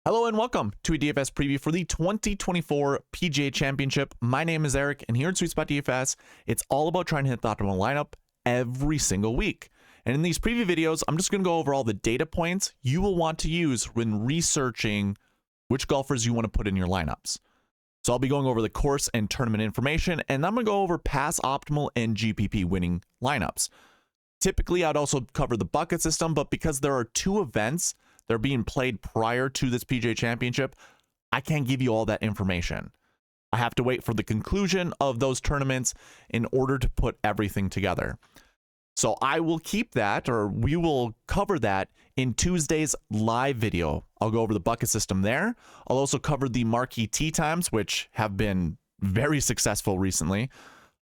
Hello and welcome to a DFS preview for the 2024 PGA Championship. My name is Eric, and here at SweetSpotDFS, it's all about trying to hit the optimal lineup every single week. And in these preview videos, I'm just going to go over all the data points you will want to use when researching which golfers you want to put in your lineups. So I'll be going over the course and tournament information, and I'm going to go over pass optimal and GPP winning lineups. Typically, I'd also cover the bucket system, but because there are two events they're being played prior to this PGA Championship, I can't give you all that information. I have to wait for the conclusion of those tournaments in order to put everything together. So I will keep that, or we will cover that in Tuesday's live video. I'll go over the bucket system there. I'll also cover the marquee tee times, which have been very successful recently.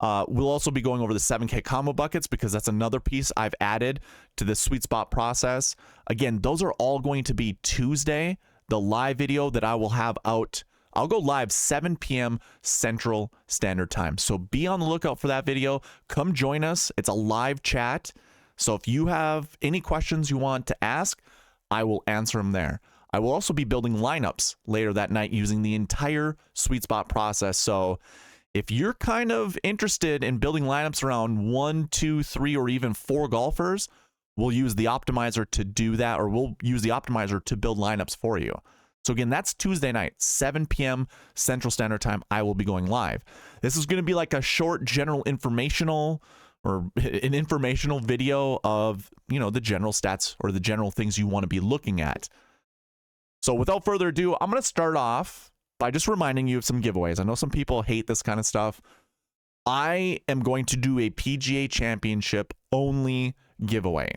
We'll also be going over the 7K combo buckets because that's another piece I've added to the SweetSpot process. Again, those are all going to be Tuesday, the live video that I will have out. I'll go live 7 p.m. Central Standard Time. So be on the lookout for that video. Come join us. It's a live chat. So if you have any questions you want to ask, I will answer them there. I will also be building lineups later that night using the entire SweetSpot process. So if you're kind of interested in building lineups around 1, 2, 3, or even 4 golfers, we'll use the optimizer to do that, or we'll use the optimizer to build lineups for you. So again, that's Tuesday night, 7 p.m. Central Standard Time. I will be going live. This is going to be like a short general informational or an informational video of, the general stats or the general things you want to be looking at. So without further ado, I'm going to start off by just reminding you of some giveaways. I know some people hate this kind of stuff. I am going to do a PGA Championship only giveaway.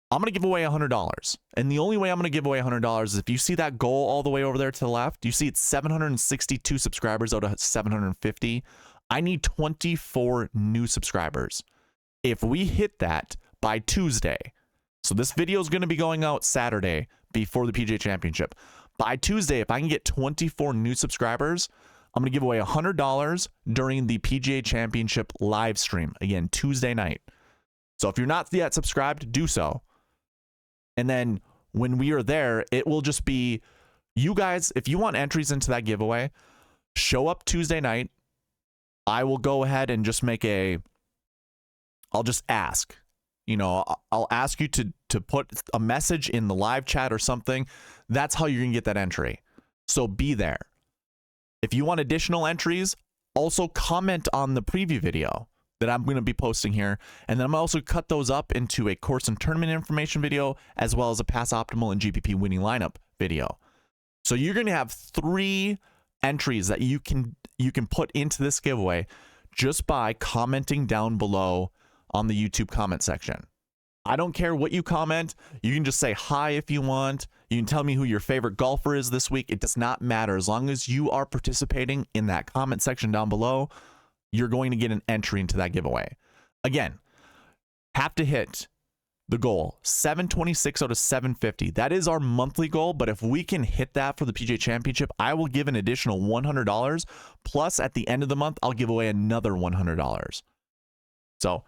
I'm going to give away $100. And the only way I'm going to give away $100 is if you see that goal all the way over there to the left, you see it's 762 subscribers out of 750. I need 24 new subscribers. If we hit that by Tuesday, so this video is going to be going out Saturday before the PGA Championship. By Tuesday, if I can get 24 new subscribers, I'm going to give away $100 during the PGA Championship live stream. Again, Tuesday night. So if you're not yet subscribed, do so. And then when we are there, it will just be you guys. If you want entries into that giveaway, show up Tuesday night. I will go ahead and just I'll just ask. I'll ask you to put a message in the live chat or something. That's how you're going to get that entry. So be there. If you want additional entries, also comment on the preview video that I'm going to be posting here. And then I'm also cut those up into a course and tournament information video, as well as a pass optimal and GPP winning lineup video. So you're going to have 3 entries that you can put into this giveaway just by commenting down below on the YouTube comment section. I don't care what you comment. You can just say hi if you want. You can tell me who your favorite golfer is this week. It does not matter. As long as you are participating in that comment section down below, you're going to get an entry into that giveaway. Again, have to hit the goal, 726 out of 750. That is our monthly goal, but if we can hit that for the PGA Championship, I will give an additional $100. Plus, at the end of the month, I'll give away another $100. So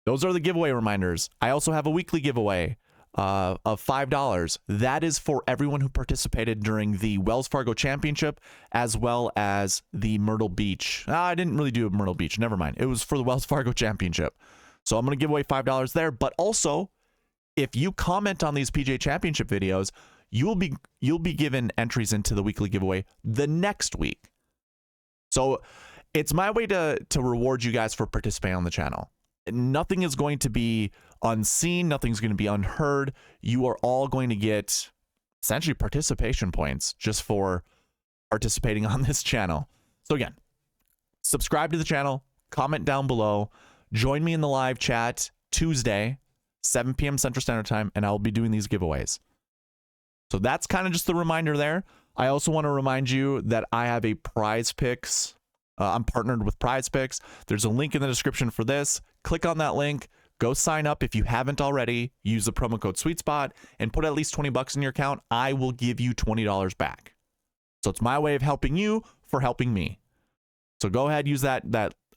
those are the giveaway reminders. I also have a weekly giveaway of $5. That is for everyone who participated during the Wells Fargo Championship, as well as the Myrtle Beach. I didn't really do Myrtle Beach. Never mind. It was for the Wells Fargo Championship. So I'm going to give away $5 there. But also, if you comment on these PGA Championship videos, you'll be given entries into the weekly giveaway the next week. So it's my way to reward you guys for participating on the channel. Nothing is going to be unseen. Nothing's going to be unheard. You are all going to get essentially participation points just for participating on this channel. So again, subscribe to the channel, comment down below, join me in the live chat Tuesday, 7 p.m. Central Standard Time, and I'll be doing these giveaways. So that's kind of just the reminder there. I also want to remind you that I have a Prize Picks. I'm partnered with Prize Picks. There's a link in the description for this. Click on that link. Go sign up if you haven't already. Use the promo code SweetSpot and put at least $20 in your account. I will give you $20 back. So it's my way of helping you for helping me. So go ahead, use that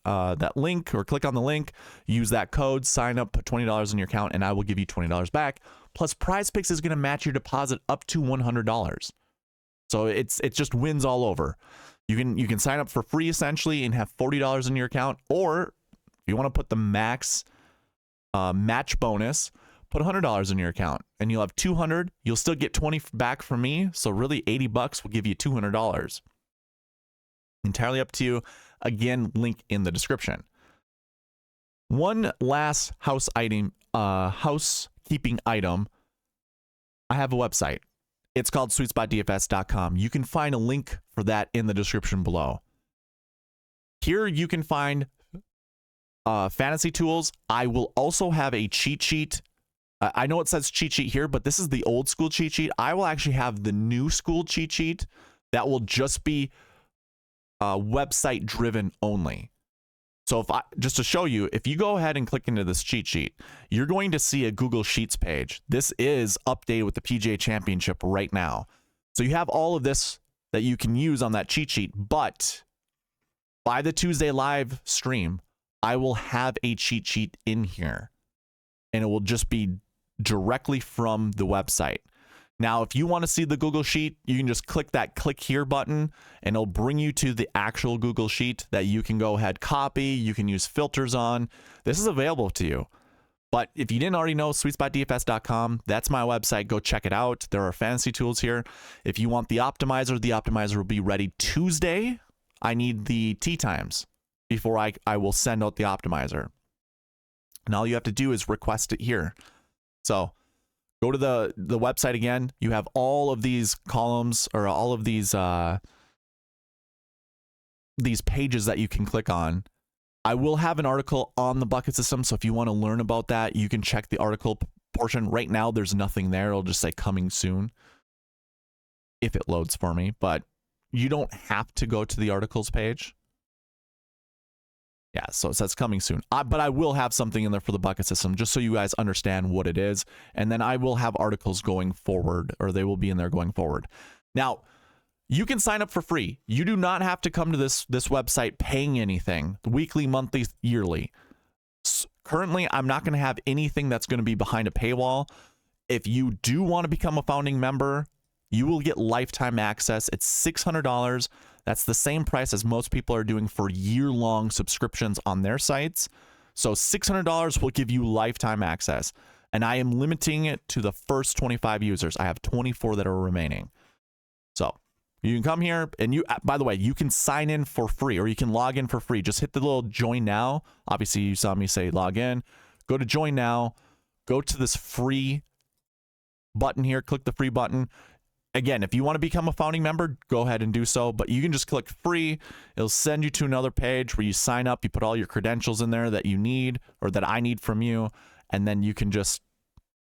that link or click on the link, use that code, sign up, put $20 in your account, and I will give you $20 back. Plus, Prize Picks is going to match your deposit up to $100. So it just wins all over. You can sign up for free essentially and have $40 in your account, or if you want to put the max match bonus, put $100 in your account and you'll have $200. You'll still get $20 back from me. So really $80 will give you $200. Entirely up to you. Again, link in the description. One last housekeeping item. I have a website. It's called SweetSpotDFS.com. You can find a link for that in the description below. Here you can find fantasy tools. I will also have a cheat sheet. I know it says cheat sheet here, but this is the old school cheat sheet. I will actually have the new school cheat sheet that will just be website driven only. So just to show you, if you go ahead and click into this cheat sheet, you're going to see a Google Sheets page. This is updated with the PGA Championship right now. So you have all of this that you can use on that cheat sheet, but by the Tuesday live stream, I will have a cheat sheet in here and it will just be directly from the website. Now, if you want to see the Google Sheet, you can just click that click here button and it'll bring you to the actual Google Sheet that you can go ahead, copy, you can use filters on. This is available to you. But if you didn't already know, SweetSpotDFS.com, that's my website. Go check it out. There are fantasy tools here. If you want the optimizer will be ready Tuesday. I need the tee times before I will send out the optimizer. And all you have to do is request it here. So go to the website again. You have all of these columns or all of these pages that you can click on. I will have an article on the bucket system, so if you want to learn about that, you can check the article portion. Right now, there's nothing there. It'll just say coming soon if it loads for me, but you don't have to go to the articles page. Yeah, so it says coming soon. But I will have something in there for the bucket system just so you guys understand what it is. And then I will have articles going forward, or they will be in there going forward. Now, you can sign up for free. You do not have to come to this website paying anything, weekly, monthly, yearly. Currently, I'm not going to have anything that's going to be behind a paywall. If you do want to become a founding member, you will get lifetime access. It's $600. That's the same price as most people are doing for year-long subscriptions on their sites. So $600 will give you lifetime access. And I am limiting it to the first 25 users. I have 24 that are remaining. So you can come here and by the way, you can sign in for free or you can log in for free. Just hit the little join now. Obviously you saw me say log in. Go to join now. Go to this free button here. Click the free button. Again, if you want to become a founding member, go ahead and do so, but you can just click free. It'll send you to another page where you sign up, you put all your credentials in there that you need or that I need from you, and then you can just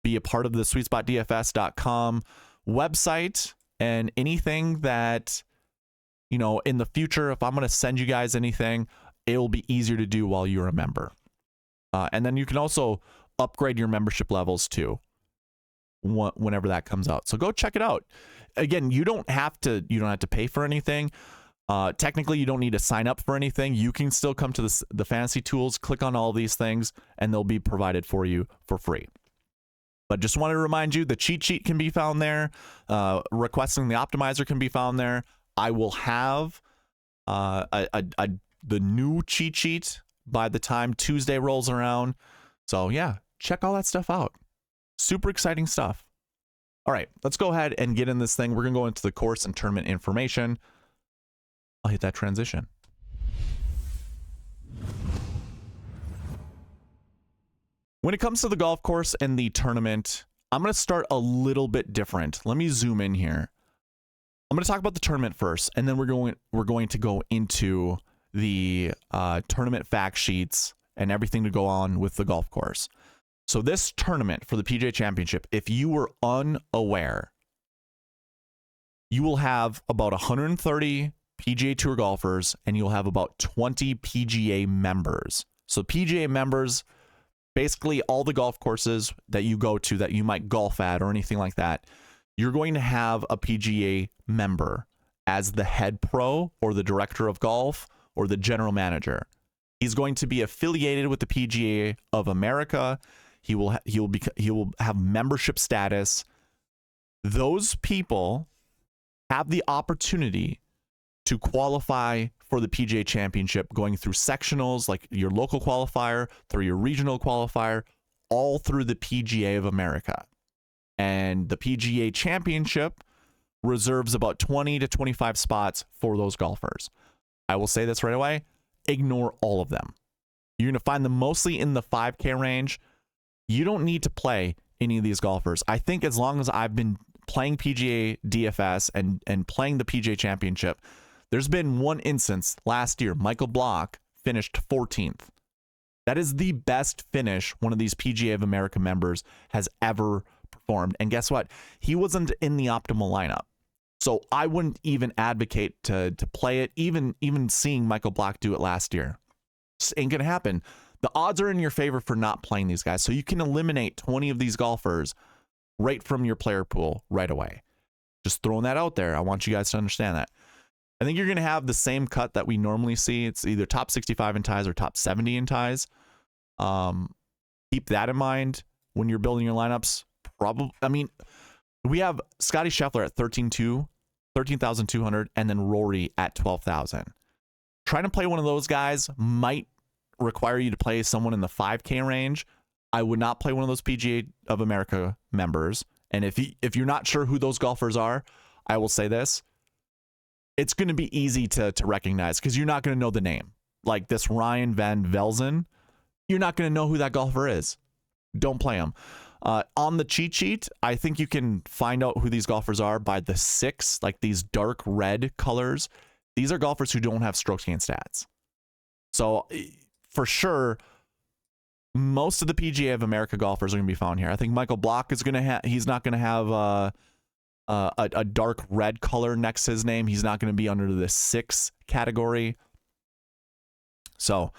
be a part of the SweetSpotDFS.com website, and anything that, you know, in the future, if I'm going to send you guys anything, it will be easier to do while you're a member. And then you can also upgrade your membership levels too, whenever that comes out. So go check it out. Again, you don't have to pay for anything. Technically, you don't need to sign up for anything. You can still come to the fantasy tools, click on all these things, and they'll be provided for you for free. But just wanted to remind you, the cheat sheet can be found there. Requesting the optimizer can be found there. I will have the new cheat sheet by the time Tuesday rolls around. So yeah, check all that stuff out. Super exciting stuff. All right, let's go ahead and get in this thing. We're going to go into the course and tournament information. I'll hit that transition. When it comes to the golf course and the tournament, I'm going to start a little bit different. Let me zoom in here. I'm going to talk about the tournament first, and then we're going to go into the tournament fact sheets and everything to go on with the golf course. So this tournament for the PGA Championship, if you were unaware, you will have about 130 PGA Tour golfers, and you'll have about 20 PGA members. So PGA members, basically all the golf courses that you go to that you might golf at or anything like that, you're going to have a PGA member as the head pro or the director of golf or the general manager. He's going to be affiliated with the PGA of America. He will have membership status. Those people have the opportunity to qualify for the PGA Championship, going through sectionals like your local qualifier, through your regional qualifier, all through the PGA of America. And the PGA Championship reserves about 20 to 25 spots for those golfers. I will say this right away, ignore all of them. You're going to find them mostly in the 5K range. You don't need to play any of these golfers. I think as long as I've been playing PGA DFS and playing the PGA Championship, there's been one instance last year. Michael Block finished 14th. That is the best finish one of these PGA of America members has ever performed. And guess what? He wasn't in the optimal lineup. So I wouldn't even advocate to play it, even seeing Michael Block do it last year. Just ain't going to happen. The odds are in your favor for not playing these guys. So you can eliminate 20 of these golfers right from your player pool right away. Just throwing that out there. I want you guys to understand that. I think you're going to have the same cut that we normally see. It's either top 65 in ties or top 70 in ties. Keep that in mind when you're building your lineups. We have Scotty Scheffler at 13,200, and then Rory at 12,000. Trying to play one of those guys might require you to play someone in the 5K range. I would not play one of those PGA of America members. And if you're not sure who those golfers are, I will say this. It's going to be easy to recognize because you're not going to know the name. Like this Ryan Van Velzen, you're not going to know who that golfer is. Don't play him. On the cheat sheet, I think you can find out who these golfers are by the 6, like these dark red colors. These are golfers who don't have strokes gained stats. So for sure, most of the PGA of America golfers are going to be found here. I think Michael Block is going to have, he's not going to have a dark red color next to his name. He's not going to be under the 6 category. So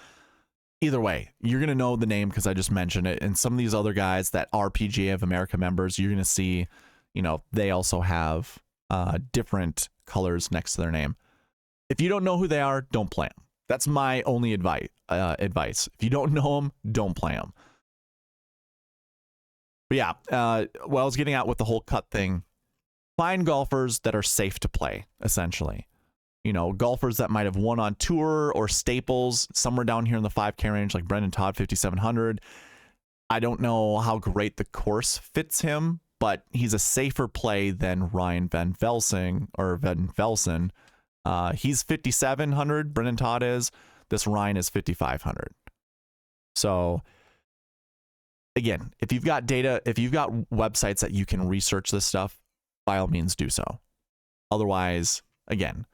either way, you're going to know the name because I just mentioned it. And some of these other guys that are PGA of America members, you're going to see, they also have different colors next to their name. If you don't know who they are, don't play them. That's my only advice. If you don't know them, don't play them. But yeah, what I was getting at with the whole cut thing, find golfers that are safe to play, essentially. Golfers that might have won on tour or staples somewhere down here in the 5K range, like Brendan Todd, 5,700. I don't know how great the course fits him, but he's a safer play than Ryan Van Velsen. He's 5,700. Brendan Todd is. This Ryan is 5,500. So again, if you've got data, if you've got websites that you can research this stuff, by all means do so. Otherwise, again,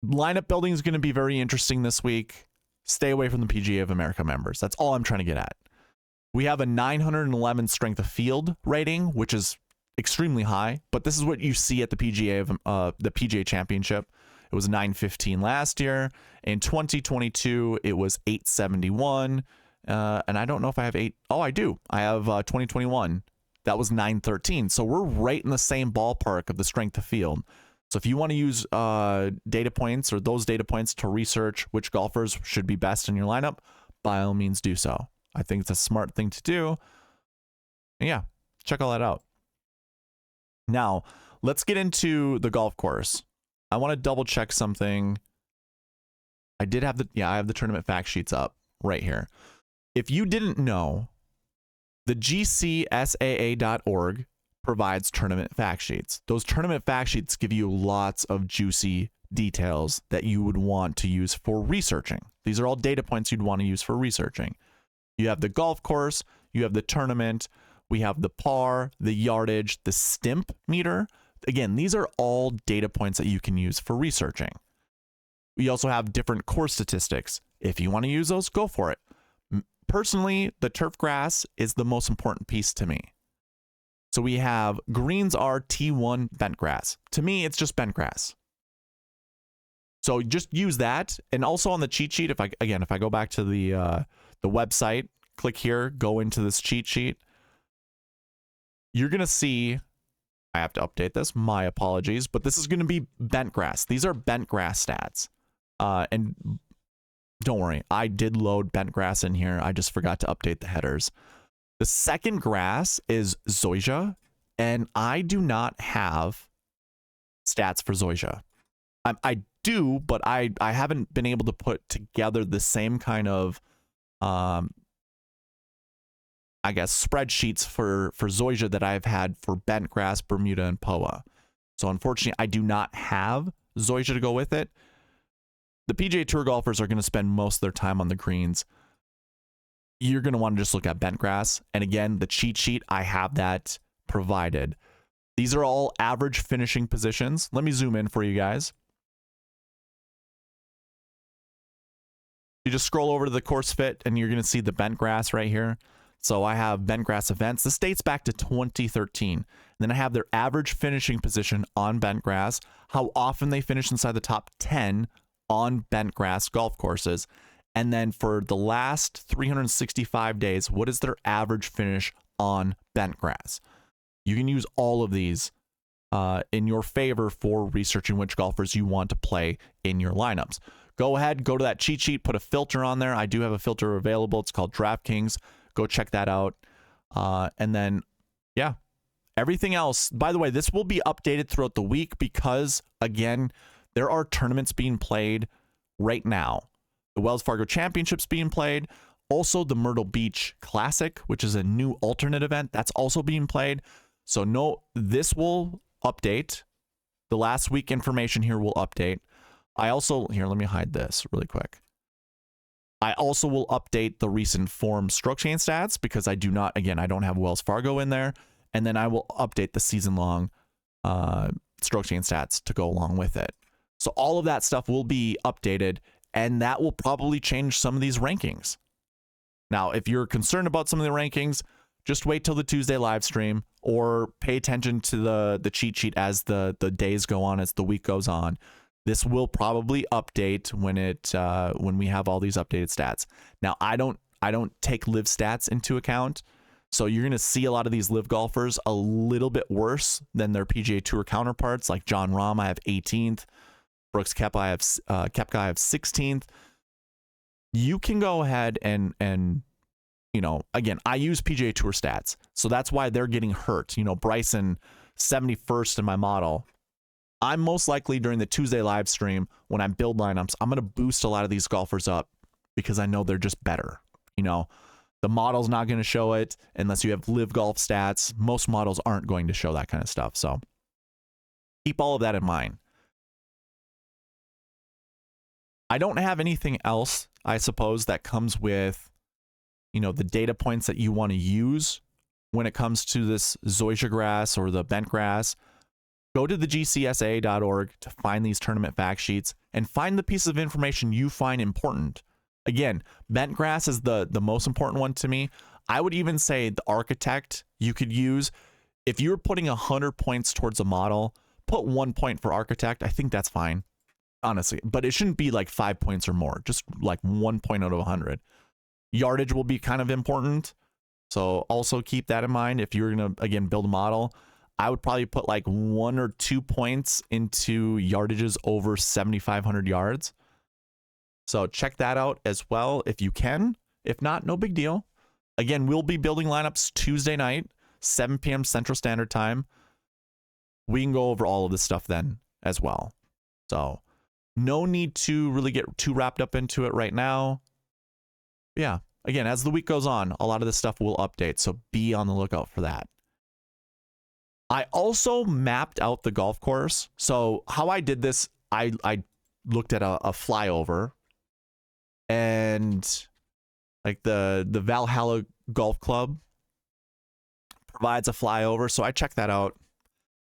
lineup building is going to be very interesting this week. Stay away from the PGA of America members. That's all I'm trying to get at. We have a 911 strength of field rating, which is extremely high, but this is what you see at the PGA Championship. It was 915 last year. In 2022, it was 871. And I don't know if I have 8. Oh, I do. I have 2021. That was 913. So we're right in the same ballpark of the strength of field. So if you want to use data points or those data points to research which golfers should be best in your lineup, by all means do so. I think it's a smart thing to do. And yeah, check all that out. Now, let's get into the golf course. I want to double check something. I have the tournament fact sheets up right here. If you didn't know, the GCSAA.org provides tournament fact sheets. Those tournament fact sheets give you lots of juicy details that you would want to use for researching. These are all data points you'd want to use for researching. You have the golf course, you have the tournament, we have the par, the yardage, the stimp meter. Again, these are all data points that you can use for researching. We also have different course statistics. If you want to use those, go for it. Personally, the turf grass is the most important piece to me. So we have greens are T1 bent grass. To me, it's just bent grass. So just use that. And also on the cheat sheet, if I go back to the website, click here, go into this cheat sheet, you're going to see, I have to update this, my apologies, but this is going to be bent grass. These are bent grass stats. And don't worry. I did load bent grass in here. I just forgot to update the headers. The second grass is Zoysia, and I do not have stats for Zoysia. I do, but I haven't been able to put together the same kind of, I guess, spreadsheets for Zoysia that I've had for bent grass, Bermuda, and POA. So unfortunately, I do not have Zoysia to go with it. The PGA Tour golfers are going to spend most of their time on the greens. You're going to want to just look at bent grass. And again, the cheat sheet, I have that provided. These are all average finishing positions. Let me zoom in for you guys. You just scroll over to the course fit and you're going to see the bent grass right here. So I have bent grass events. This dates back to 2013. And then I have their average finishing position on bent grass, how often they finish inside the top 10 on bent grass golf courses. And then for the last 365 days, what is their average finish on bent grass? You can use all of these in your favor for researching which golfers you want to play in your lineups. Go ahead, go to that cheat sheet, put a filter on there. I do have a filter available. It's called DraftKings. Go check that out. And then, yeah, everything else. By the way, this will be updated throughout the week because, again, there are tournaments being played right now. The Wells Fargo Championship's being played. Also, the Myrtle Beach Classic, which is a new alternate event, that's also being played. So, no, this will update. The last week information here will update. I also, here, let me hide this really quick. I also will update the recent form stroke chain stats because I do not, again, I don't have Wells Fargo in there. And then I will update the season-long stroke chain stats to go along with it. So all of that stuff will be updated, and that will probably change some of these rankings. Now, if you're concerned about some of the rankings, just wait till the Tuesday live stream or pay attention to the cheat sheet as the days go on, as the week goes on. This will probably update when we have all these updated stats. Now, I don't take live stats into account, so you're going to see a lot of these live golfers a little bit worse than their PGA Tour counterparts. Like John Rahm, I have 18th. Brooks Koepka, I have 16th. You can go ahead and you know, again, I use PGA Tour stats, so that's why they're getting hurt. You know, Bryson 71st in my model. I'm most likely during the Tuesday live stream when I build lineups, I'm going to boost a lot of these golfers up because I know they're just better. You know, the model's not going to show it unless you have live golf stats. Most models aren't going to show that kind of stuff. So keep all of that in mind. I don't have anything else, I suppose, that comes with, you know, the data points that you want to use when it comes to this Zoysia grass or the bent grass. Go to the gcsa.org to find these tournament fact sheets and find the piece of information you find important. Again, bent grass is the most important one to me. I would even say the architect you could use. If you're putting 100 points towards a model, put 1 point for architect. I think that's fine, honestly. But it shouldn't be like 5 points or more. Just like 1 point out of 100. Yardage will be kind of important. So also keep that in mind. If you're going to, again, build a model, I would probably put like 1 or 2 points into yardages over 7,500 yards. So check that out as well if you can. If not, no big deal. Again, we'll be building lineups Tuesday night, 7 p.m. Central Standard Time. We can go over all of this stuff then as well. So no need to really get too wrapped up into it right now. Yeah, again, as the week goes on, a lot of this stuff will update. So be on the lookout for that. I also mapped out the golf course. So how I did this, I looked at a flyover, and like the Valhalla Golf Club provides a flyover. So I checked that out.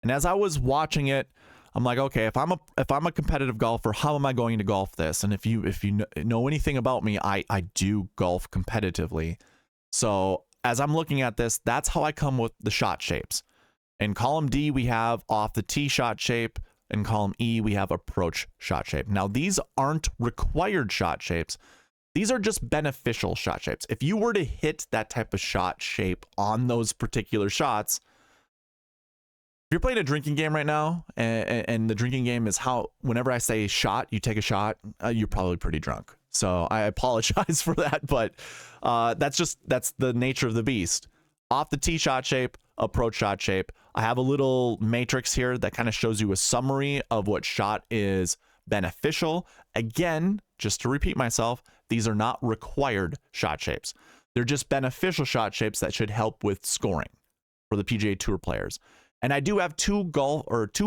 And as I was watching it, I'm like, okay, if I'm a competitive golfer, how am I going to golf this? And if you know anything about me, I do golf competitively. So as I'm looking at this, that's how I come with the shot shapes. In column D, we have off the tee shot shape. In column E, we have approach shot shape. Now, these aren't required shot shapes. These are just beneficial shot shapes. If you were to hit that type of shot shape on those particular shots, if you're playing a drinking game right now, and the drinking game is how, whenever I say shot, you take a shot, you're probably pretty drunk. So I apologize for that, but that's the nature of the beast. Off the tee shot shape, approach shot shape. I have a little matrix here that kind of shows you a summary of what shot is beneficial. Again, just to repeat myself, these are not required shot shapes. They're just beneficial shot shapes that should help with scoring for the PGA Tour players. And I do have two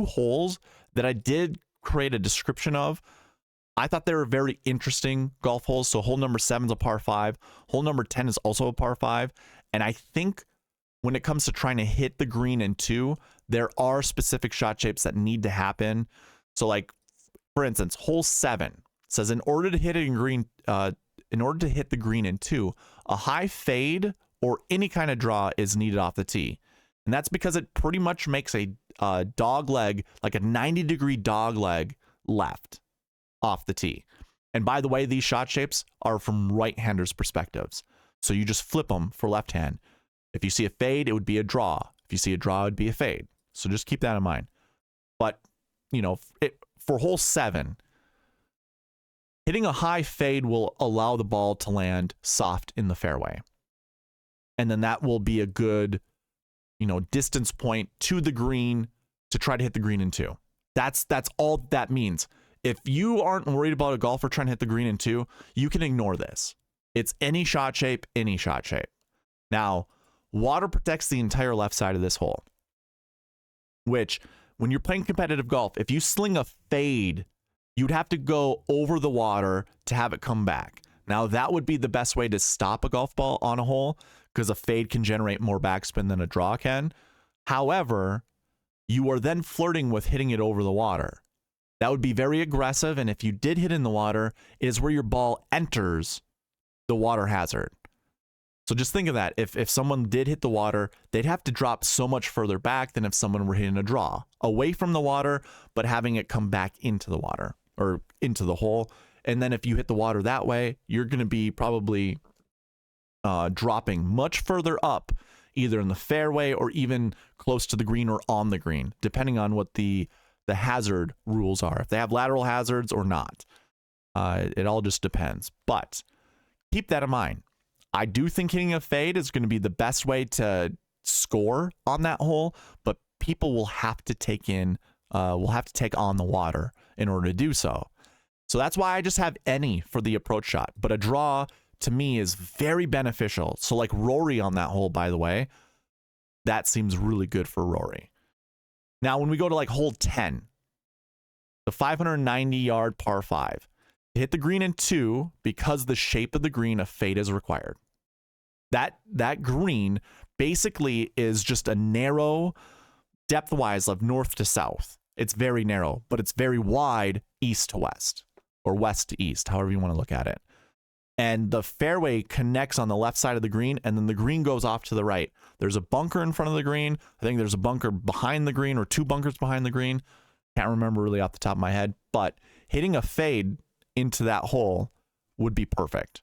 holes that I did create a description of. I thought they were very interesting golf holes. So hole number 7 is a par 5. Hole number 10 is also a par 5. And I think when it comes to trying to hit the green in 2, there are specific shot shapes that need to happen. So like, for instance, hole 7 says in order to hit the green in 2, a high fade or any kind of draw is needed off the tee. And that's because it pretty much makes a dog leg, like a 90-degree dog leg left off the tee. And by the way, these shot shapes are from right-handers' perspectives. So you just flip them for left hand. If you see a fade, it would be a draw. If you see a draw, it would be a fade. So just keep that in mind. But, you know, for hole 7, hitting a high fade will allow the ball to land soft in the fairway. And then that will be a good, you know, distance point to the green to try to hit the green in 2. That's all that means. If you aren't worried about a golfer trying to hit the green in 2, you can ignore this. It's any shot shape, any shot shape. Now, water protects the entire left side of this hole, which when you're playing competitive golf, if you sling a fade, you'd have to go over the water to have it come back. Now, that would be the best way to stop a golf ball on a hole because a fade can generate more backspin than a draw can. However, you are then flirting with hitting it over the water. That would be very aggressive, and if you did hit in the water, it is where your ball enters the water hazard. So just think of that. If someone did hit the water, they'd have to drop so much further back than if someone were hitting a draw. Away from the water, but having it come back into the water or into the hole. And then if you hit the water that way, you're going to be probably dropping much further up, either in the fairway or even close to the green or on the green, depending on what the hazard rules are. If they have lateral hazards or not. It all just depends. But keep that in mind. I do think hitting a fade is going to be the best way to score on that hole, but people will have to take on the water in order to do so. So that's why I just have any for the approach shot. But a draw to me is very beneficial. So like Rory on that hole, by the way, that seems really good for Rory. Now, when we go to like hole 10, the 590-yard par 5, to hit the green in 2, because the shape of the green, a fade is required. That green basically is just a narrow, depth-wise of north to south. It's very narrow, but it's very wide east to west, or west to east, however you want to look at it. And the fairway connects on the left side of the green, and then the green goes off to the right. There's a bunker in front of the green. I think there's a bunker behind the green, or 2 bunkers behind the green. Can't remember really off the top of my head, but hitting a fade into that hole would be perfect.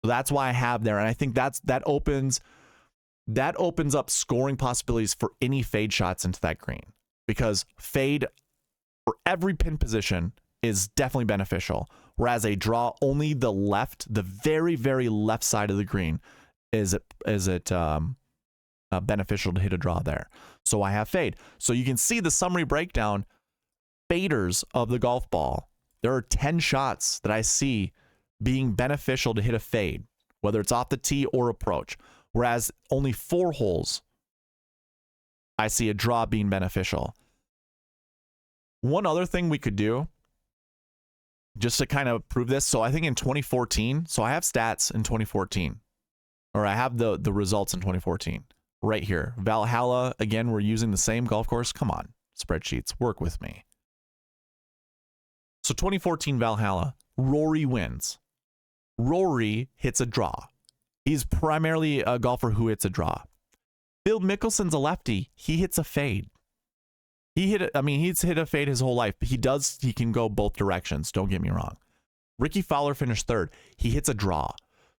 So that's why I have there, and I think that opens up scoring possibilities for any fade shots into that green, because fade for every pin position is definitely beneficial, whereas a draw, only the very, very left side of the green is beneficial to hit a draw there. So I have fade. So you can see the summary breakdown, faders of the golf ball. There are 10 shots that I see being beneficial to hit a fade, whether it's off the tee or approach, whereas only 4 holes I see a draw being beneficial. One other thing we could do, just to kind of prove this, so I think in 2014, so I have stats in 2014, or I have the results in 2014 right here. Valhalla, again, we're using the same golf course. Come on, spreadsheets, work with me. So 2014 Valhalla, Rory wins. Rory hits a draw. He's primarily a golfer who hits a draw. Phil Mickelson's a lefty. He hits a fade. He's hit a fade his whole life, but he can go both directions. Don't get me wrong. Ricky Fowler finished 3rd. He hits a draw.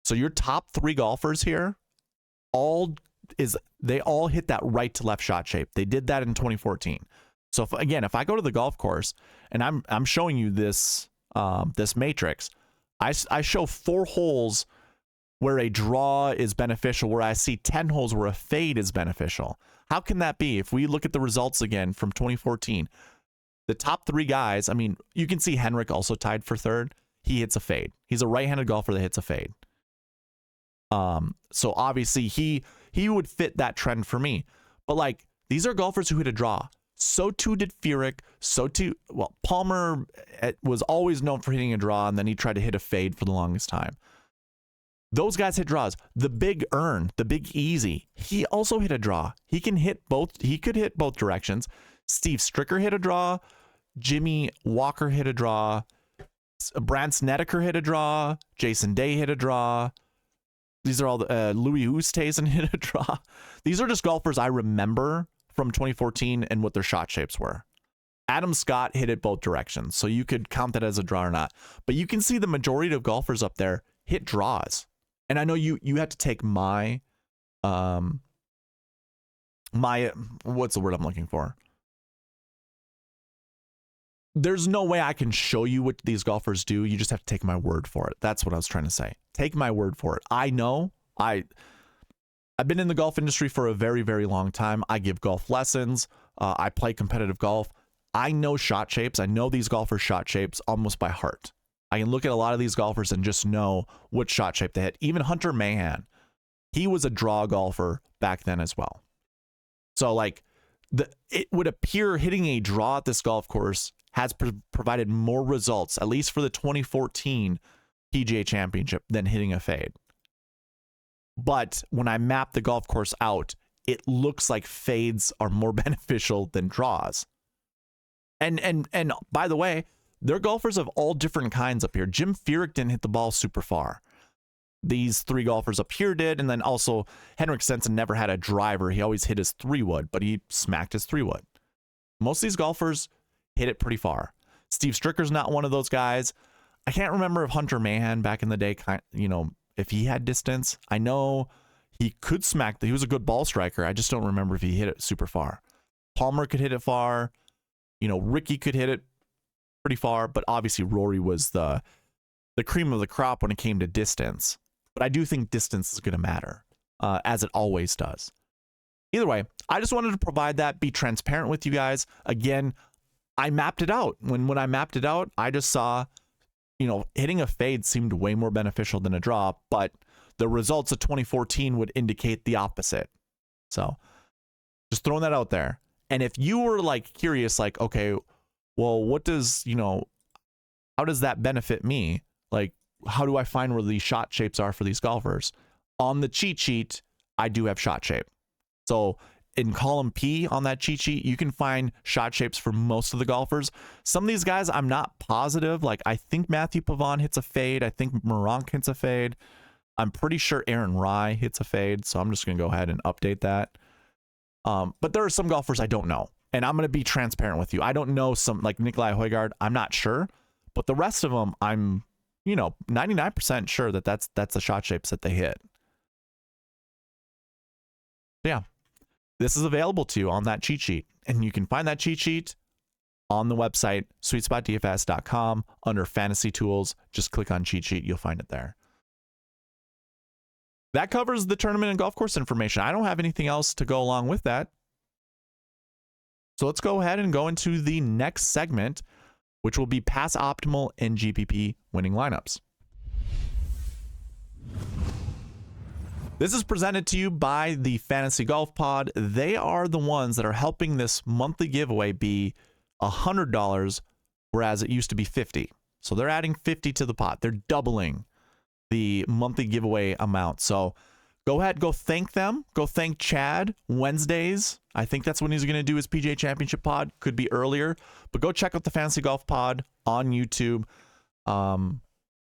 So your top 3 golfers here, they all hit that right to left shot shape. They did that in 2014. So if I go to the golf course and I'm showing you this matrix, I show 4 holes where a draw is beneficial, where I see 10 holes where a fade is beneficial. How can that be? If we look at the results again from 2014, the top 3 guys, I mean, you can see Henrik also tied for 3rd. He hits a fade. He's a right-handed golfer that hits a fade. So obviously he would fit that trend for me. But like, these are golfers who hit a draw. So too did Furyk. So too, well, Palmer was always known for hitting a draw, and then he tried to hit a fade for the longest time. Those guys hit draws. The Big Earn, the Big Easy, he also hit a draw. He can hit both. He could hit both directions. Steve Stricker hit a draw. Jimmy Walker hit a draw. Brandt Snedeker hit a draw. Jason Day hit a draw. These are all the Louis Oosthuizen hit a draw. These are just golfers I remember from 2014 and what their shot shapes were. Adam Scott hit it both directions, so you could count that as a draw or not. But you can see the majority of golfers up there hit draws. And I know you have to take my what's the word I'm looking for? There's no way I can show you what these golfers do. You just have to take my word for it. That's what I was trying to say. Take my word for it. I know. I've been in the golf industry for a very, very long time. I give golf lessons. I play competitive golf. I know shot shapes. I know these golfers' shot shapes almost by heart. I can look at a lot of these golfers and just know what shot shape they hit. Even Hunter Mahan, he was a draw golfer back then as well. So like, it would appear hitting a draw at this golf course has provided more results, at least for the 2014 PGA Championship, than hitting a fade. But when I map the golf course out, it looks like fades are more beneficial than draws. And by the way, there are golfers of all different kinds up here. Jim Furyk didn't hit the ball super far. These 3 golfers up here did, and then also Henrik Stenson never had a driver. He always hit his 3-wood, but he smacked his 3-wood. Most of these golfers hit it pretty far. Steve Stricker's not one of those guys. I can't remember if Hunter Mahan back in the day, if he had distance. I know he could smack. He was a good ball striker. I just don't remember if he hit it super far. Palmer could hit it far. Ricky could hit it pretty far, but obviously Rory was the cream of the crop when it came to distance. But I do think distance is going to matter, as it always does. Either way, I just wanted to provide that, be transparent with you guys. Again, I mapped it out. When I mapped it out, I just saw, hitting a fade seemed way more beneficial than a draw, but the results of 2014 would indicate the opposite. So just throwing that out there. And if you were like curious, like, okay, well, what does, how does that benefit me? Like, how do I find where these shot shapes are for these golfers? On the cheat sheet, I do have shot shape. So in column P on that cheat sheet, you can find shot shapes for most of the golfers. Some of these guys, I'm not positive. Like, I think Matthew Pavon hits a fade. I think Moronk hits a fade. I'm pretty sure Aaron Rye hits a fade. So I'm just going to go ahead and update that. But there are some golfers I don't know. And I'm going to be transparent with you. I don't know some, like Nikolai Højgaard. I'm not sure. But the rest of them, I'm, 99% sure that that's the shot shapes that they hit. Yeah. This is available to you on that cheat sheet. And you can find that cheat sheet on the website, SweetSpotDFS.com, under Fantasy Tools. Just click on cheat sheet. You'll find it there. That covers the tournament and golf course information. I don't have anything else to go along with that. So let's go ahead and go into the next segment, which will be Pass Optimal and GPP winning lineups. This is presented to you by the Fantasy Golf Pod. They are the ones that are helping this monthly giveaway be $100, whereas it used to be $50. So they're adding $50 to the pot. They're doubling the monthly giveaway amount. So go ahead, go thank them. Go thank Chad Wednesdays. I think that's when he's going to do his PGA Championship pod. Could be earlier, but go check out the Fantasy Golf Pod on YouTube.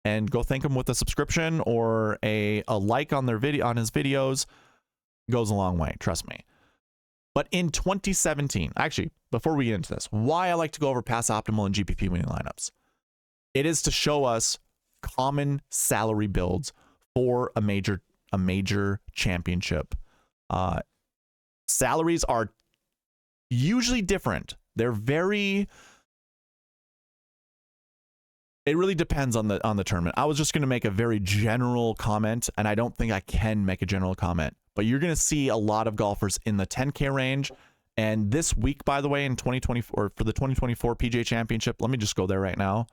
And go thank him with a subscription or a like on their video, on his videos. Goes a long way, trust me. But in 2017, actually, before we get into this, why I like to go over Pass Optimal and GPP winning lineups. It is to show us common salary builds for a major championship. Salaries are usually different. They're very It really depends on the tournament. I was just going to make a very general comment, and I don't think I can make a general comment. But you're going to see a lot of golfers in the 10K range. And this week, by the way, in 2024, for the 2024 PGA Championship, let me just go there right now.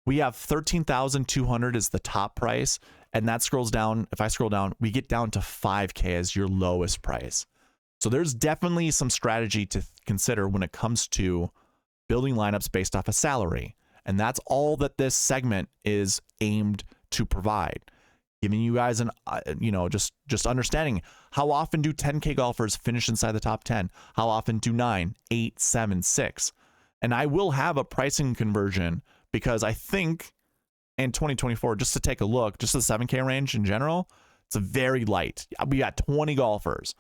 We have 13,200 is the top price, and that scrolls down. If I scroll down, we get down to 5K as your lowest price. So there's definitely some strategy to consider when it comes to building lineups based off a salary. And that's all that this segment is aimed to provide. Giving you guys an, just understanding how often do 10K golfers finish inside the top 10? How often do 9, 8, 7, 6? And I will have a pricing conversion because I think in 2024, just to take a look, just the 7K range in general, it's a very light. We got 20 golfers.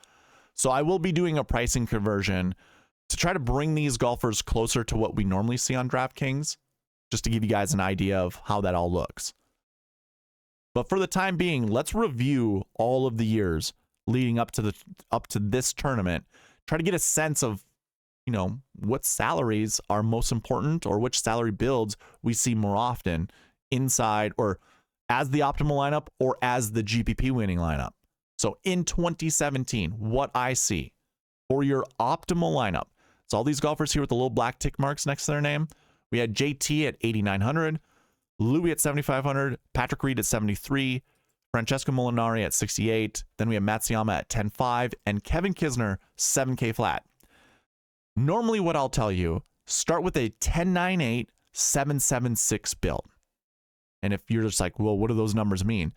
So I will be doing a pricing conversion to try to bring these golfers closer to what we normally see on DraftKings, just to give you guys an idea of how that all looks. But for the time being, let's review all of the years leading up to this tournament. Try to get a sense of, what salaries are most important or which salary builds we see more often inside or as the optimal lineup or as the GPP winning lineup. So in 2017, what I see for your optimal lineup, it's all these golfers here with the little black tick marks next to their name. We had JT at 8,900, Louis at 7,500, Patrick Reed at 73, Francesco Molinari at 68. Then we have Matsuyama at 10.5 and Kevin Kisner 7K flat. Normally what I'll tell you, start with a 10.98, 7.76 build. And if you're just like, well, what do those numbers mean?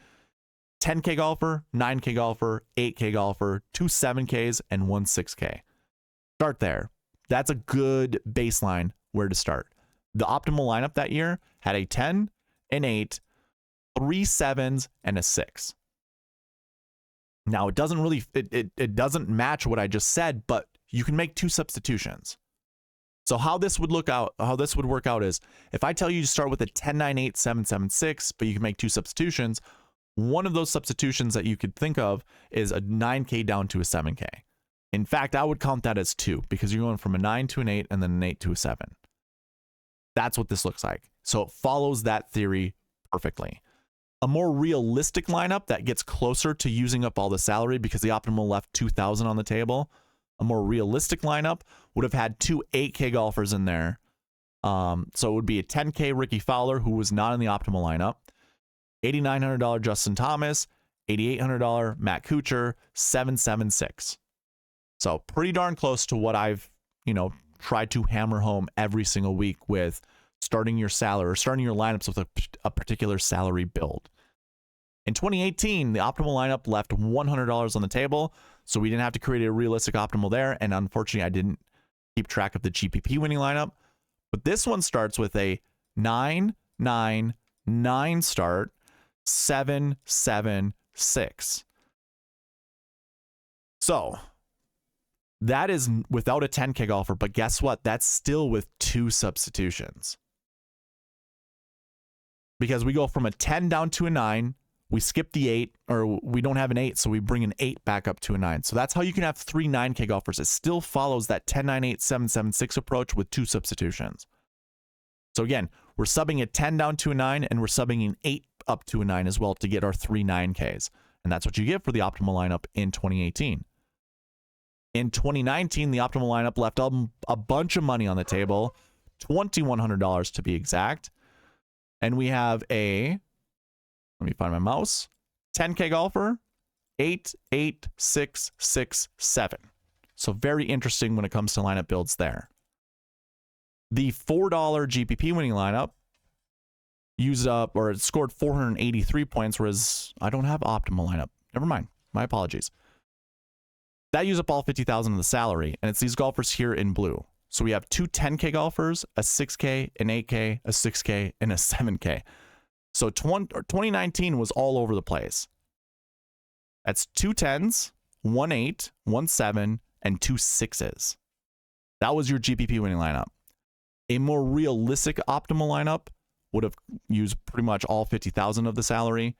10K golfer, 9K golfer, 8K golfer, 2 7Ks, and 1 6K. Start there. That's a good baseline where to start. The optimal lineup that year had a 10, an 8, 3 7s, and a 6. Now it doesn't really it doesn't match what I just said, but you can make 2 substitutions. So how this would work out is if I tell you to start with a 10 9 8 7 7 6, but you can make 2 substitutions, one of those substitutions that you could think of is a 9K down to a 7K. In fact, I would count that as 2 because you're going from a 9 to an 8 and then an 8 to a 7. That's what this looks like. So it follows that theory perfectly. A more realistic lineup that gets closer to using up all the salary because the optimal left 2,000 on the table. A more realistic lineup would have had 2 8K golfers in there. So it would be a 10K Ricky Fowler, who was not in the optimal lineup, $8,900 Justin Thomas, $8,800 Matt Kuchar, 776. So pretty darn close to what I've, tried to hammer home every single week with starting your salary or starting your lineups with a particular salary build. In 2018, the optimal lineup left $100 on the table, so we didn't have to create a realistic optimal there, and unfortunately, I didn't keep track of the GPP winning lineup. But this one starts with a 9, 9, 9 start, 7, 7, 6. So that is without a 10K golfer, but guess what? That's still with 2 substitutions. Because we go from a 10 down to a 9, we skip the 8, or we don't have an 8, so we bring an 8 back up to a 9. So that's how you can have 3 9K golfers. It still follows that 10, 9, 8, 7, 7, 6 approach with 2 substitutions. So again, we're subbing a 10 down to a 9, and we're subbing an 8 up to a 9 as well to get our 3 9Ks. And that's what you get for the optimal lineup in 2018. In 2019, the optimal lineup left a bunch of money on the table, $2,100 to be exact. And we have let me find my mouse, 10K golfer, 8, 8, 6, 6, 7. So very interesting when it comes to lineup builds there. The $4 GPP winning lineup it scored 483 points, whereas I don't have optimal lineup. Never mind. My apologies. That used up all 50,000 of the salary, and it's these golfers here in blue. So we have 2 10K golfers, a 6K, an 8K, a 6K, and a 7K. So 2019 was all over the place. That's 2 10s, 1 8, 1 7, and 2 6s. That was your GPP winning lineup. A more realistic optimal lineup would have used pretty much all 50,000 of the salary,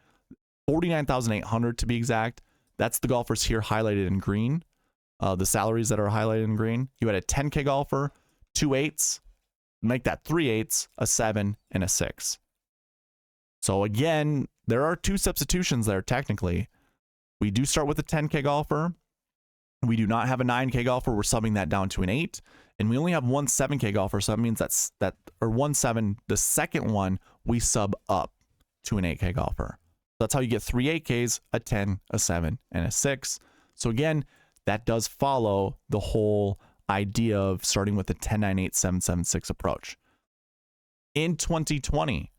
49,800 to be exact. That's the golfers here highlighted in green. The salaries that are highlighted in green. You had a 10K golfer, 2 8s, make that 3 8s, a 7, and a 6. So again, there are two substitutions there technically. We do start with a 10K golfer. We do not have a 9K golfer. We're subbing that down to an 8. And we only have one 7K golfer. So that means or 1-7, the second one, we sub up to an 8K golfer. That's how you get 3 8Ks, a 10, a 7, and a 6. So again, that does follow the whole idea of starting with the 10, 9, 8, 7, 7, 6 approach. In 2020,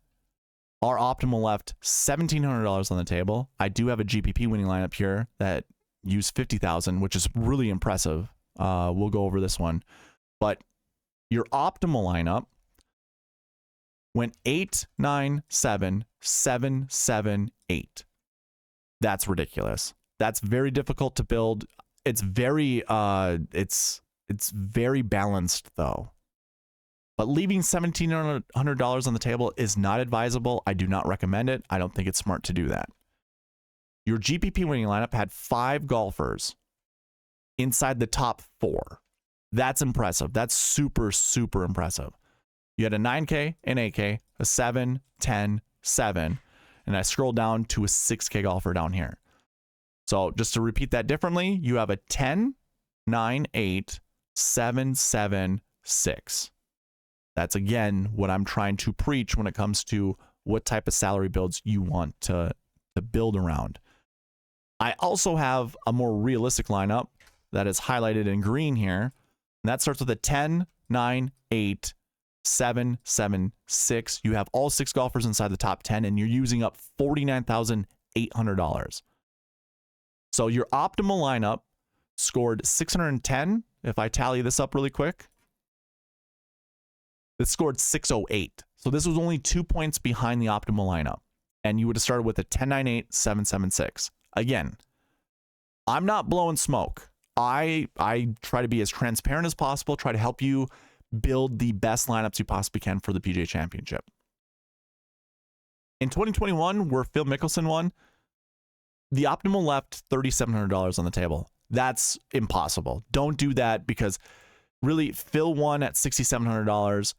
our optimal left $1,700 on the table. I do have a GPP winning lineup here that used 50,000, which is really impressive. We'll go over this one. But your optimal lineup went 8, 9, 7, 7, 7, 8. That's ridiculous. That's very difficult to build. It's very it's very balanced though. But leaving $1,700 on the table is not advisable. I do not recommend it. I don't think it's smart to do that. Your GPP winning lineup had 5 golfers inside the top 4. That's impressive. That's super, super impressive. You had a 9K, an 8K, a 7, 10, 7, and I scrolled down to a 6K golfer down here. So just to repeat that differently, you have a 10, 9, 8, 7, 7, 6. That's again what I'm trying to preach when it comes to what type of salary builds you want to build around. I also have a more realistic lineup that is highlighted in green here. And that starts with a 10, 9, 8, 7, 7, 6. You have all 6 golfers inside the top 10, and you're using up $49,800. So your optimal lineup scored 610. If I tally this up really quick, it scored 608. So this was only 2 points behind the optimal lineup. And you would have started with a 10, 9, 8, 7, 7, 6. Again, I'm not blowing smoke. I try to be as transparent as possible, try to help you build the best lineups you possibly can for the PGA Championship. In 2021, where Phil Mickelson won, the optimal left $3,700 on the table. That's impossible. Don't do that because really Phil won at $6,700.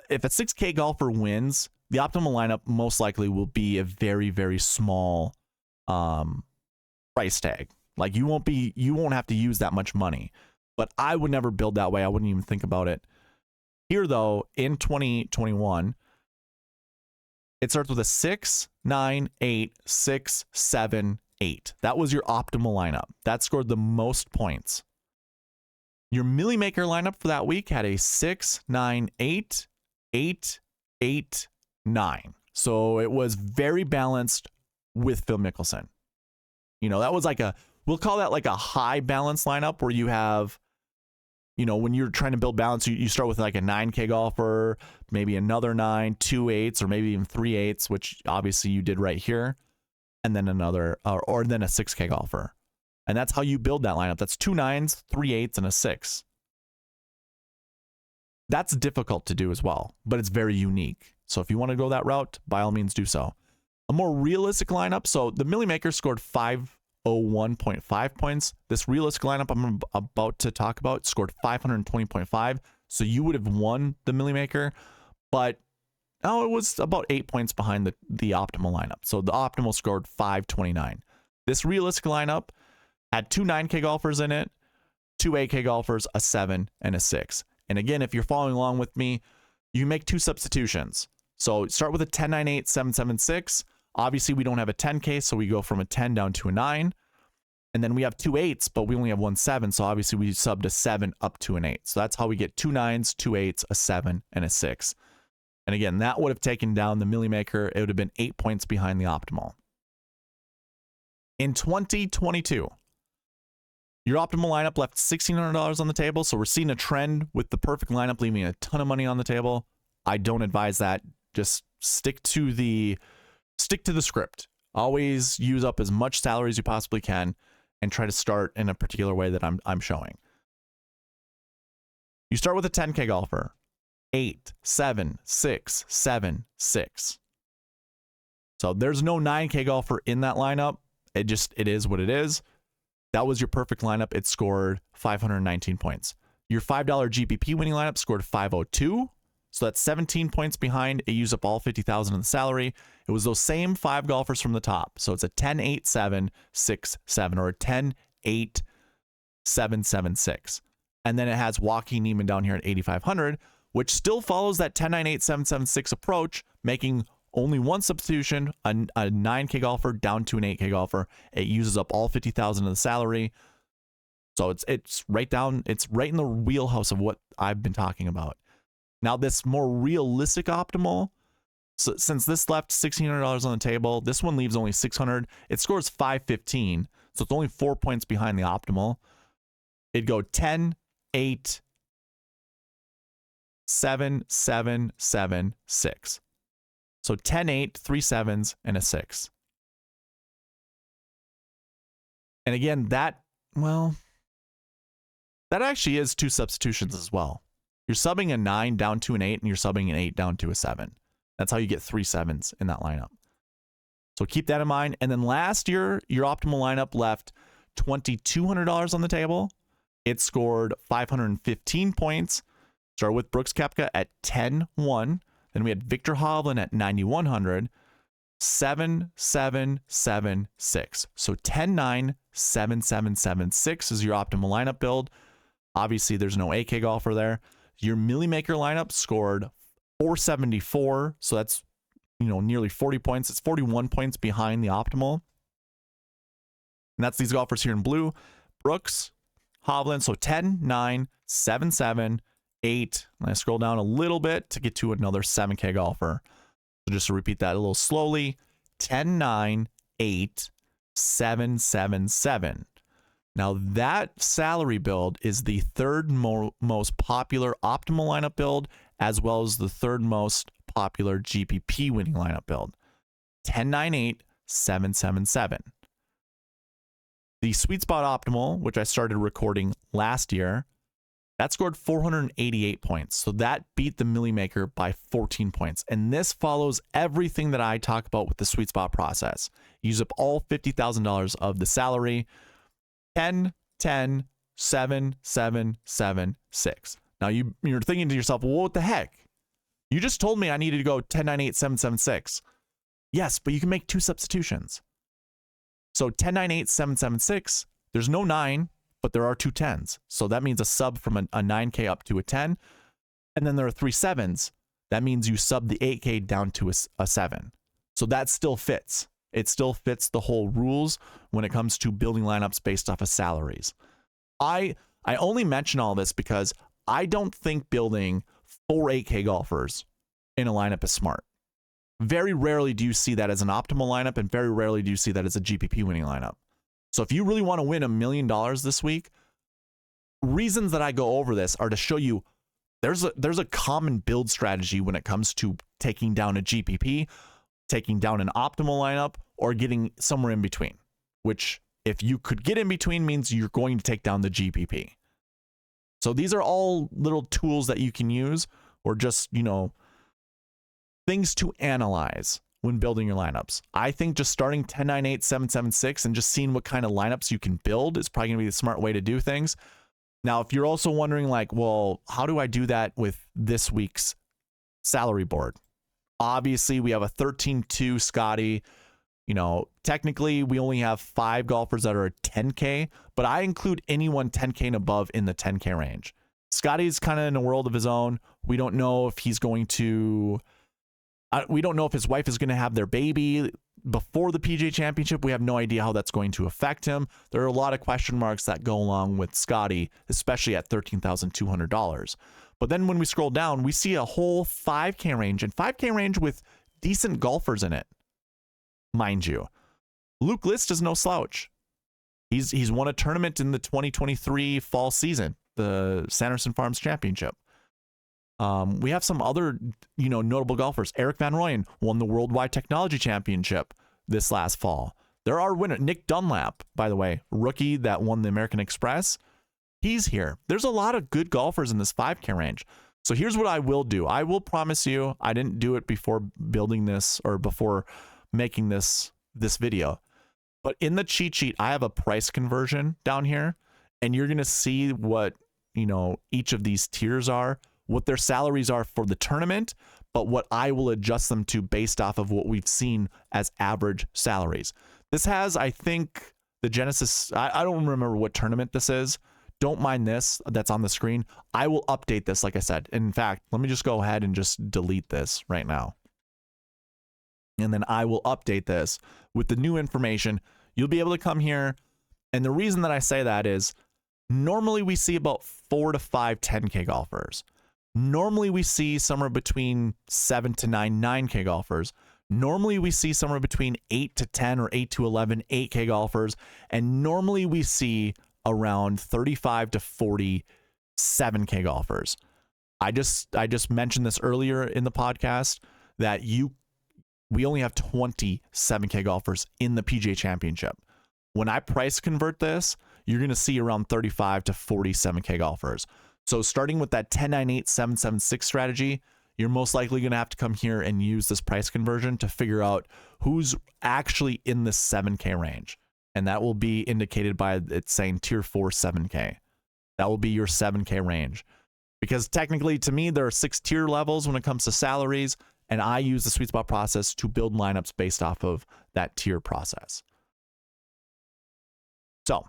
If a 6K golfer wins, the optimal lineup most likely will be a very, very small price tag. Like you won't have to use that much money. But I would never build that way. I wouldn't even think about it. Here though, in 2021, it starts with a 6, 9, 8, 6, 7, 8. That was your optimal lineup. That scored the most points. Your Millie Maker lineup for that week had a 6, 9, 8, 8, 8, 9. So it was very balanced with Phil Mickelson. You know, that was like we'll call that like a high balance lineup where you have, you know, when you're trying to build balance, you start with like a 9K golfer, maybe another 9, 2 8s, or maybe even 3 8s, which obviously you did right here, and then another, or then a 6K golfer. And that's how you build that lineup. That's 2 9s, 3 8s, and a 6. That's difficult to do as well, but it's very unique. So if you want to go that route, by all means do so. A more realistic lineup. So the Millie Maker scored 501.5 points. This realistic lineup I'm about to talk about scored 520.5. So you would have won the Millie Maker, but it was about 8 points behind the optimal lineup. So the optimal scored 529. This realistic lineup had 2 9K golfers in it, 2 8K golfers, a 7, and a 6. And again, if you're following along with me, you make 2 substitutions. So start with a 10, 9, 8, 7, 7, 6. Obviously, we don't have a 10K, so we go from a 10 down to a 9. And then we have 2 8s, but we only have 1 7. So obviously, we subbed a 7 up to an 8. So that's how we get 2 9s, 2 8s, a 7, and a 6. And again, that would have taken down the Millie Maker. It would have been 8 points behind the optimal. In 2022, your optimal lineup left $1,600 on the table. So we're seeing a trend with the perfect lineup leaving a ton of money on the table. I don't advise that. Just stick to the script. Always use up as much salary as you possibly can and try to start in a particular way that I'm showing. You start with a 10K golfer. 8, 7, 6, 7, 6. So there's no 9K golfer in that lineup. It is what it is. That was your perfect lineup. It scored 519 points. Your $5 GPP winning lineup scored 502. So that's 17 points behind. It used up all 50,000 of the salary. It was those same 5 golfers from the top. So it's a 10-8-7-6-7 or a 10-8-7-7-6. And then it has Joaquin Niemann down here at 8,500, which still follows that 10-9-8-7-7-6 approach, making only one substitution, a 9K golfer down to an 8K golfer. It uses up all 50,000 of the salary. So it's right down, it's right in the wheelhouse of what I've been talking about. Now, this more realistic optimal, so since this left $1,600 on the table, this one leaves only $600. It scores 515, so it's only 4 points behind the optimal. It'd go 10, 8, 7, 7, 7, 6. So 10, 8, 3 sevens, and a 6. And again, that actually is 2 substitutions as well. You're subbing a 9 down to an 8, and you're subbing an 8 down to a 7. That's how you get 3 sevens in that lineup. So keep that in mind. And then last year, your optimal lineup left $2,200 on the table. It scored 515 points. Started with Brooks Koepka at 10-1. Then we had Victor Hovland at 9,100. 7, 7, 7, 6. So 10, 9, 7, 7, 7, 6 is your optimal lineup build. Obviously, there's no AK golfer there. Your Millie Maker lineup scored 474. So that's, nearly 40 points. It's 41 points behind the optimal. And that's these golfers here in blue. Brooks, Hovland. So 10, 9, 7, 7, 8. And I scroll down a little bit to get to another 7K golfer. So just to repeat that a little slowly. 10, 9, 8, 7, 7, 7. Now that salary build is the third most popular optimal lineup build, as well as the third most popular GPP winning lineup build. 10, 9, 8, 7, 7, 7. The SweetSpot optimal, which I started recording last year, that scored 488 points. So that beat the Millie Maker by 14 points. And this follows everything that I talk about with the SweetSpot process. Use up all $50,000 of the salary. 10, 10, 7, 7, 7, 6. Now you're thinking to yourself, well, what the heck? You just told me I needed to go 10, 9, 8, 7, 7, 6. Yes, but you can make 2 substitutions. So 10, 9, 8, 7, 7, 6. There's no 9, but there are 2 10s. So that means a sub from a 9K up to a 10. And then there are 3 sevens. That means you sub the 8K down to a 7. So that still fits. It still fits the whole rules when it comes to building lineups based off of salaries. I only mention all this because I don't think building 4 8K golfers in a lineup is smart. Very rarely do you see that as an optimal lineup, and very rarely do you see that as a GPP winning lineup. So if you really want to win $1 million this week, reasons that I go over this are to show you there's a common build strategy when it comes to taking down a GPP, taking down an optimal lineup, or getting somewhere in between, which if you could get in between means you're going to take down the GPP. So these are all little tools that you can use, or just, things to analyze when building your lineups. I think just starting 10, 9, 8, 7, 7, 6 and just seeing what kind of lineups you can build is probably going to be the smart way to do things. Now, if you're also wondering like, well, how do I do that with this week's salary board? Obviously, we have a 13-2 Scotty. Technically, we only have 5 golfers that are a 10K, but I include anyone 10K and above in the 10K range. Scotty's kind of in a world of his own. We don't know if he's going to... we don't know if his wife is going to have their baby before the PGA Championship. We have no idea how that's going to affect him. There are a lot of question marks that go along with Scotty, especially at $13,200. But then when we scroll down, we see a whole 5K range, and 5K range with decent golfers in it, mind you. Luke List is no slouch. He's won a tournament in the 2023 fall season, the Sanderson Farms Championship. We have some other, notable golfers. Eric Van Rooyen won the Worldwide Technology Championship this last fall. There are winners. Nick Dunlap, by the way, rookie that won the American Express. He's here. There's a lot of good golfers in this 5K range. So here's what I will do. I will promise you, I didn't do it before building this or before making this video. But in the cheat sheet, I have a price conversion down here, and you're going to see what, each of these tiers are what their salaries are for the tournament, but what I will adjust them to based off of what we've seen as average salaries. This has, I think, the Genesis, I don't remember what tournament this is. Don't mind this, that's on the screen. I will update this, like I said. In fact, let me just go ahead and just delete this right now. And then I will update this with the new information. You'll be able to come here. And the reason that I say that is normally we see about 4 to 5 10K golfers. Normally we see somewhere between 7 to 9 9K golfers. Normally we see somewhere between 8 to 10 or 8 to 11 8K golfers. And normally we see around 35 to 40 7K golfers. I just mentioned this earlier in the podcast that we only have 20 7K golfers in the PGA Championship. When I price convert this, you're going to see around 35 to 40 7K golfers. So starting with that 10-9-8-7-7-6 strategy, you're most likely going to have to come here and use this price conversion to figure out who's actually in the 7K range. And that will be indicated by it saying tier 4 7K. That will be your 7K range. Because technically, to me, there are 6 tier levels when it comes to salaries, and I use the SweetSpot process to build lineups based off of that tier process. So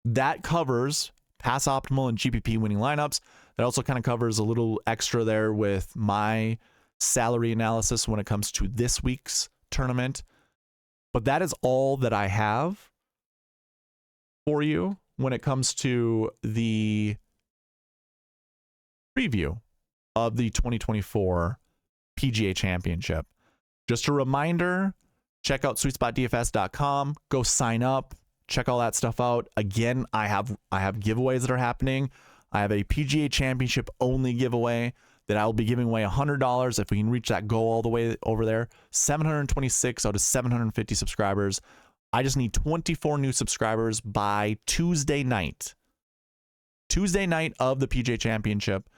that covers pass optimal and GPP winning lineups. That also kind of covers a little extra there with my salary analysis when it comes to this week's tournament. But that is all that I have for you when it comes to the preview of the 2024 PGA Championship. Just a reminder, check out SweetSpotDFS.com. Go sign up. Check all that stuff out. Again, I have giveaways that are happening. I have a PGA Championship only giveaway that I will be giving away $100 if we can reach that goal all the way over there. 726 out of 750 subscribers. I just need 24 new subscribers by Tuesday night. Tuesday night of the PGA Championship.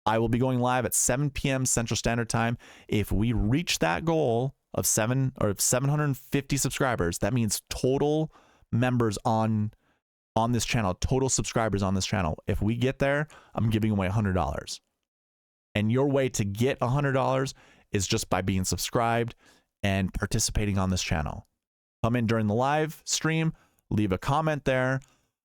I will be going live at 7 p.m. Central Standard Time. If we reach that goal of 750 subscribers, that means total members on this channel, total subscribers on this channel. If we get there, I'm giving away $100. And your way to get $100 is just by being subscribed and participating on this channel. Come in during the live stream, leave a comment there,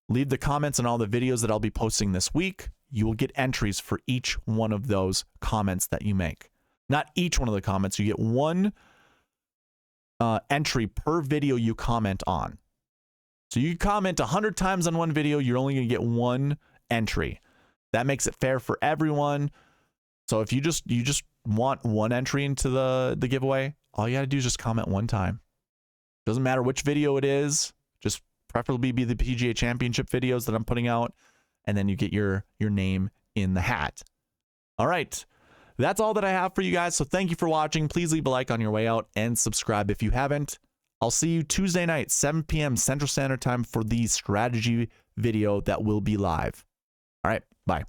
leave the comments on all the videos that I'll be posting this week. You will get entries for each one of those comments that you make. Not each one of the comments, you get one entry per video you comment on. So you comment 100 times on one video, you're only going to get one entry. That makes it fair for everyone. So if you just want one entry into the giveaway, all you got to do is just comment one time. Doesn't matter which video it is, just preferably be the PGA Championship videos that I'm putting out, and then you get your name in the hat. All right. That's all that I have for you guys. So thank you for watching. Please leave a like on your way out and subscribe if you haven't. I'll see you Tuesday night, 7 p.m. Central Standard Time for the strategy video that will be live. All right. Bye.